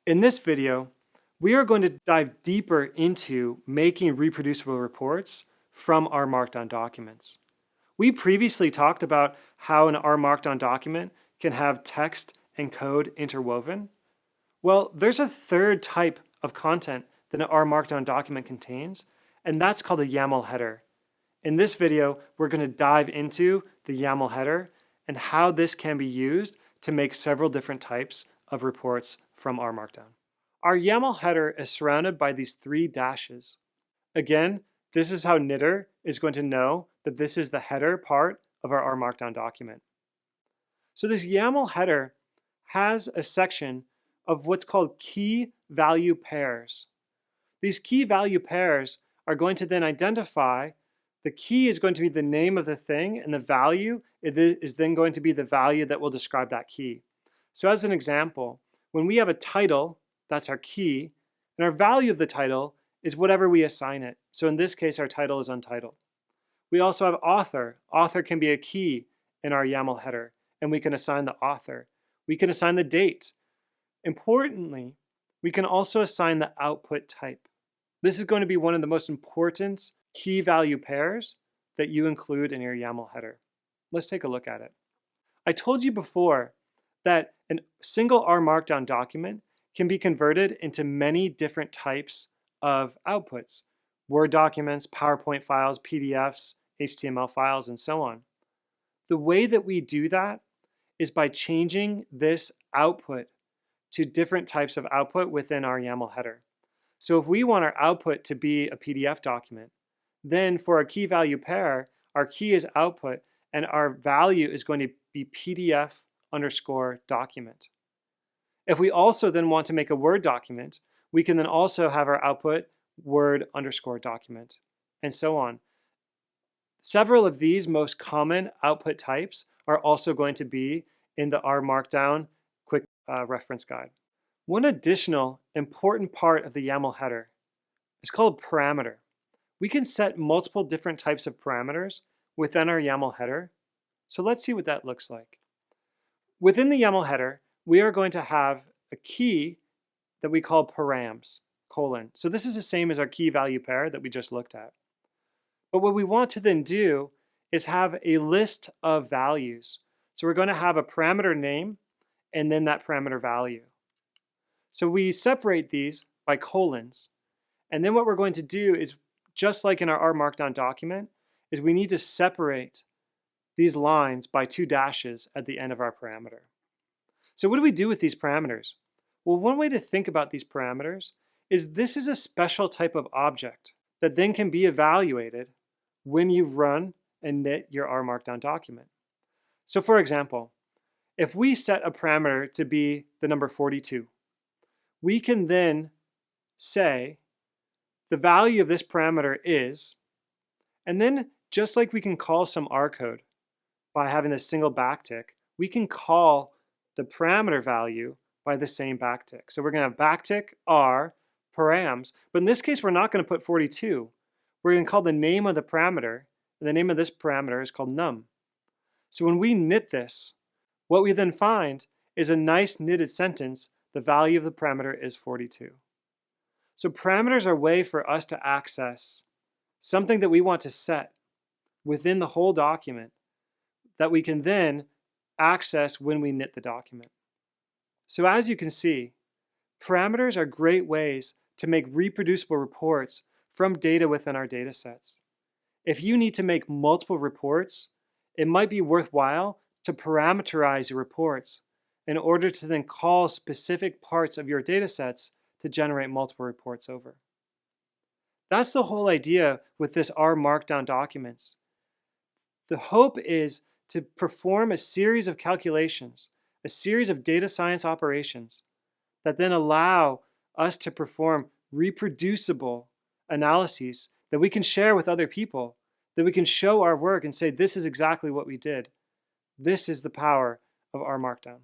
In this video, we are going to dive deeper into making reproducible reports from our Markdown documents. We previously talked about how an R Markdown document can have text and code interwoven. Well, there's a third type of content that an R Markdown document contains, and that's called a YAML header. In this video, we're going to dive into the YAML header and how this can be used to make several different types of reports from R Markdown. Our YAML header is surrounded by these three dashes. Again, this is how Knitr is going to know that this is the header part of our R Markdown document. So this YAML header has a section of what's called key value pairs. These key value pairs are going to then identify the key is going to be the name of the thing, and the value is then going to be the value that will describe that key. So as an example, when we have a title, that's our key, and our value of the title is whatever we assign it. So in this case, our title is untitled. We also have author. Author can be a key in our YAML header, and we can assign the author. We can assign the date. Importantly, we can also assign the output type. This is going to be one of the most important key value pairs that you include in your YAML header. Let's take a look at it. I told you before that a single R Markdown document can be converted into many different types of outputs: Word documents, PowerPoint files, PDFs, HTML files, and so on. The way that we do that is by changing this output to different types of output within our YAML header. So if we want our output to be a PDF document, then for our key value pair, our key is output and our value is going to be PDF underscore document. If we also then want to make a Word document, we can then also have our output Word underscore document, and so on. Several of these most common output types are also going to be in the R Markdown quick reference guide. One additional important part of the YAML header is called parameter. We can set multiple different types of parameters within our YAML header. So let's see what that looks like. Within the YAML header, we are going to have a key that we call params, colon. So this is the same as our key value pair that we just looked at. But what we want to then do is have a list of values. So we're going to have a parameter name and then that parameter value. So we separate these by colons. And then what we're going to do is, just like in our R Markdown document, is we need to separate these lines by two dashes at the end of our parameter. So what do we do with these parameters? Well, one way to think about these parameters is this is a special type of object that then can be evaluated when you run and knit your R Markdown document. So for example, if we set a parameter to be the number 42, we can then say the value of this parameter is, and then just like we can call some R code by having this single backtick, we can call the parameter value by the same backtick. So we're going to have backtick R params, but in this case we're not going to put 42. We're going to call the name of the parameter, and the name of this parameter is called num. So when we knit this, what we then find is a nice knitted sentence. The value of the parameter is 42. So parameters are a way for us to access something that we want to set within the whole document that we can then access when we knit the document. So as you can see, parameters are great ways to make reproducible reports from data within our data sets. If you need to make multiple reports, it might be worthwhile to parameterize your reports in order to then call specific parts of your data sets to generate multiple reports over. That's the whole idea with this R Markdown documents. The hope is to perform a series of calculations, a series of data science operations that then allow us to perform reproducible analyses that we can share with other people, that we can show our work and say, this is exactly what we did. This is the power of R Markdown.